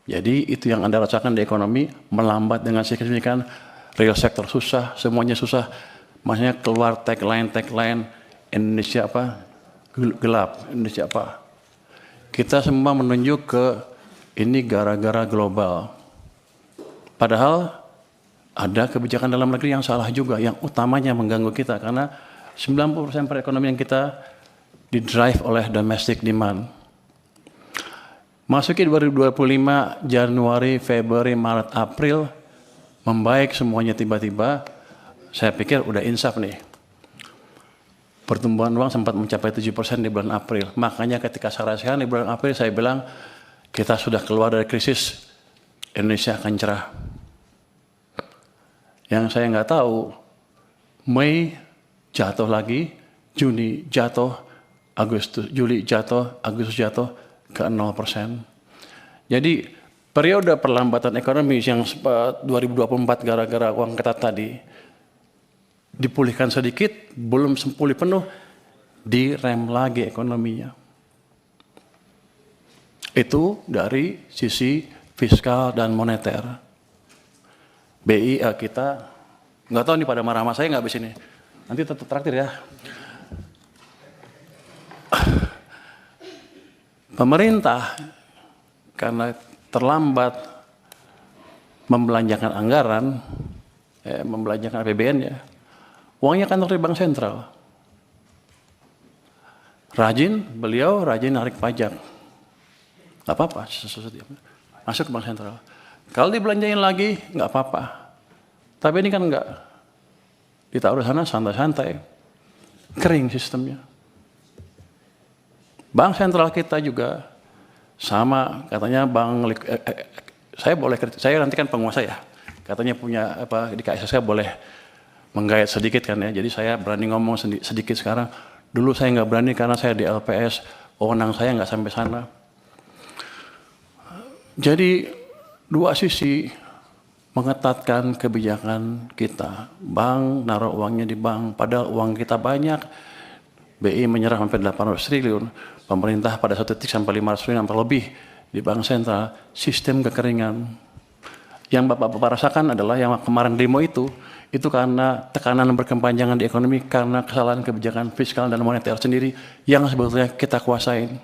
Jadi itu yang Anda rasakan di ekonomi, melambat dengan signifikan, real sector susah, semuanya susah. Maksudnya keluar tagline Indonesia apa? Gelap, Indonesia apa? Kita semua menunjuk ke ini gara-gara global. Padahal ada kebijakan dalam negeri yang salah juga, yang utamanya mengganggu kita karena 90% perekonomian kita didrive oleh domestic demand. Masuki 2025, Januari, Februari, Maret, April, membaik semuanya tiba-tiba, saya pikir udah insaf nih. Pertumbuhan uang sempat mencapai 7% di bulan April. Makanya ketika saya rasakan di bulan April, saya bilang, kita sudah keluar dari krisis, Indonesia akan cerah. Yang saya nggak tahu, Mei jatuh lagi, Juni jatuh, Juli jatuh, Agustus jatuh, ke 0%. Jadi periode perlambatan ekonomi yang 2024 gara-gara uang ketat tadi dipulihkan sedikit, belum pulih penuh, direm lagi ekonominya. Itu dari sisi fiskal dan moneter. BI kita nggak tahu nih pada marah sama saya nggak habis ini. Nanti tetap traktir ya. Pemerintah karena terlambat membelanjakan anggaran, membelanjakan APBN ya, uangnya kantor di bank sentral. Beliau rajin narik pajak. Gak apa-apa, masuk ke bank sentral. Kalau dibelanjain lagi, nggak apa-apa. Tapi ini kan nggak, ditaruh sana santai-santai, kering sistemnya. Bank sentral kita juga sama, katanya saya nanti kan penguasa ya, katanya punya apa di KSS saya boleh menggayat sedikit kan ya, jadi saya berani ngomong sedikit sekarang. Dulu saya nggak berani karena saya di LPS, wewenang saya nggak sampai sana. Jadi dua sisi mengetatkan kebijakan kita. Bank naruh uangnya di bank, padahal uang kita banyak. BI menyerah sampai 800 triliun, pemerintah pada satu titik sampai 500 triliun sampai lebih di bank sentral, sistem kekeringan. Yang Bapak-Bapak rasakan adalah yang kemarin demo itu karena tekanan berkepanjangan di ekonomi karena kesalahan kebijakan fiskal dan moneter sendiri yang sebetulnya kita kuasain.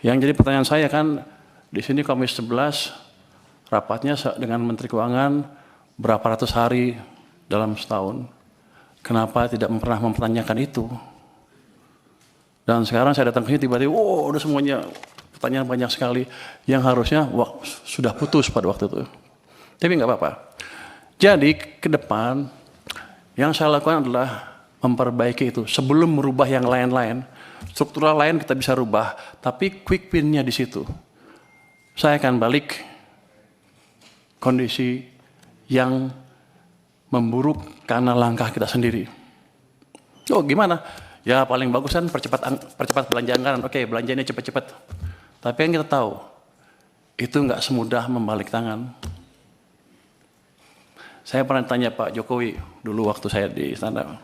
Yang jadi pertanyaan saya kan, di sini Komisi 11 rapatnya dengan Menteri Keuangan berapa ratus hari dalam setahun. Kenapa tidak pernah mempertanyakan itu? Dan sekarang saya datang ke sini tiba-tiba, udah semuanya pertanyaan banyak sekali yang harusnya sudah putus pada waktu itu. Tapi nggak apa-apa. Jadi ke depan yang saya lakukan adalah memperbaiki itu sebelum merubah yang lain-lain. Struktural lain kita bisa rubah, tapi quick win-nya di situ. Saya akan balik kondisi yang memburuk karena langkah kita sendiri. Oh gimana? Ya paling bagus kan percepat belanja anggaran. Oke, belanjanya cepat-cepat. Tapi yang kita tahu, itu nggak semudah membalik tangan. Saya pernah tanya Pak Jokowi dulu waktu saya di istana,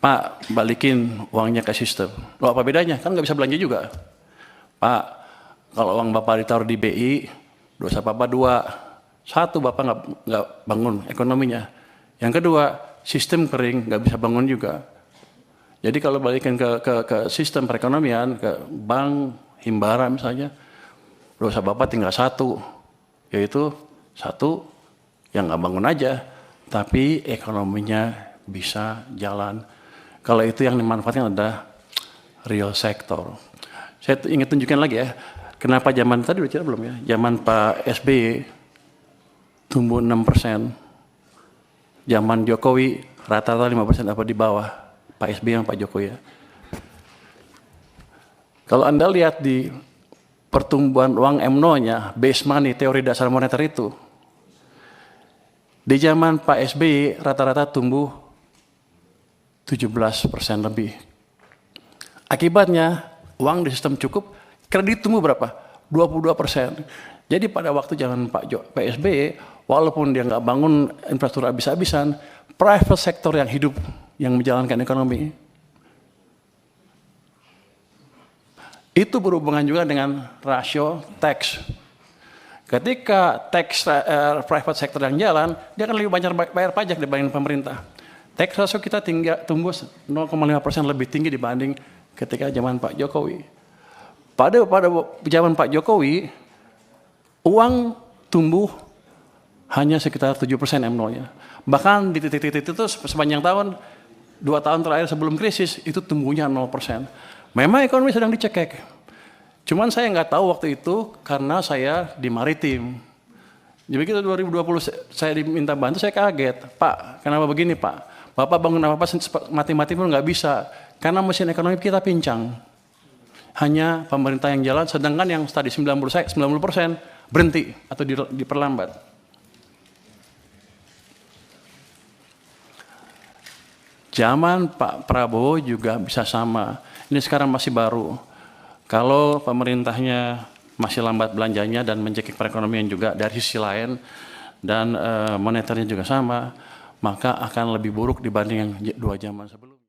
Pak balikin uangnya ke sistem. Loh apa bedanya? Kan nggak bisa belanja juga. Pak, kalau uang Bapak ditaruh di BI, dosa Bapak dua. Satu, Bapak nggak bangun ekonominya. Yang kedua, sistem kering, nggak bisa bangun juga. Jadi kalau balikan ke sistem perekonomian, ke bank, himbara misalnya, dosa Bapak tinggal satu, yaitu satu yang nggak bangun aja, tapi ekonominya bisa jalan. Kalau itu yang dimanfaatkan adalah real sector. Saya ingin tunjukkan lagi ya, kenapa zaman tadi udah cerita belum ya, zaman Pak SBY tumbuh 6%. Zaman Jokowi rata-rata 5% apa di bawah Pak SBY yang Pak Jokowi ya. Kalau Anda lihat di pertumbuhan uang MNO-nya, base money, teori dasar moneter itu, di zaman Pak SBY rata-rata tumbuh 17% lebih. Akibatnya uang di sistem cukup, kredit tumbuh berapa? 22%. Jadi pada waktu zaman Pak SBY, walaupun dia nggak bangun infrastruktur habis-habisan, private sector yang hidup, yang menjalankan ekonomi. Itu berhubungan juga dengan rasio tax. Ketika tax private sector yang jalan, dia akan lebih banyak bayar pajak dibanding pemerintah. Tax ratio kita tumbuh 0,5% lebih tinggi dibanding ketika zaman Pak Jokowi. Pada zaman Pak Jokowi, uang tumbuh hanya sekitar 7% M0-nya. Bahkan di titik-titik itu sepanjang tahun, 2 tahun terakhir sebelum krisis, itu tumbuhnya 0%. Memang ekonomi sedang dicekek. Cuman saya nggak tahu waktu itu karena saya di maritim. Jadi begitu 2020 saya diminta bantu, saya kaget. Pak, kenapa begini Pak? Bapak bangun apa-apa mati-mati pun nggak bisa. Karena mesin ekonomi kita pincang. Hanya pemerintah yang jalan, sedangkan yang tadi 90% berhenti atau diperlambat. Zaman Pak Prabowo juga bisa sama. Ini sekarang masih baru. Kalau pemerintahnya masih lambat belanjanya dan mencekik perekonomian juga dari sisi lain dan moneternya juga sama, maka akan lebih buruk dibanding yang 2 zaman sebelumnya.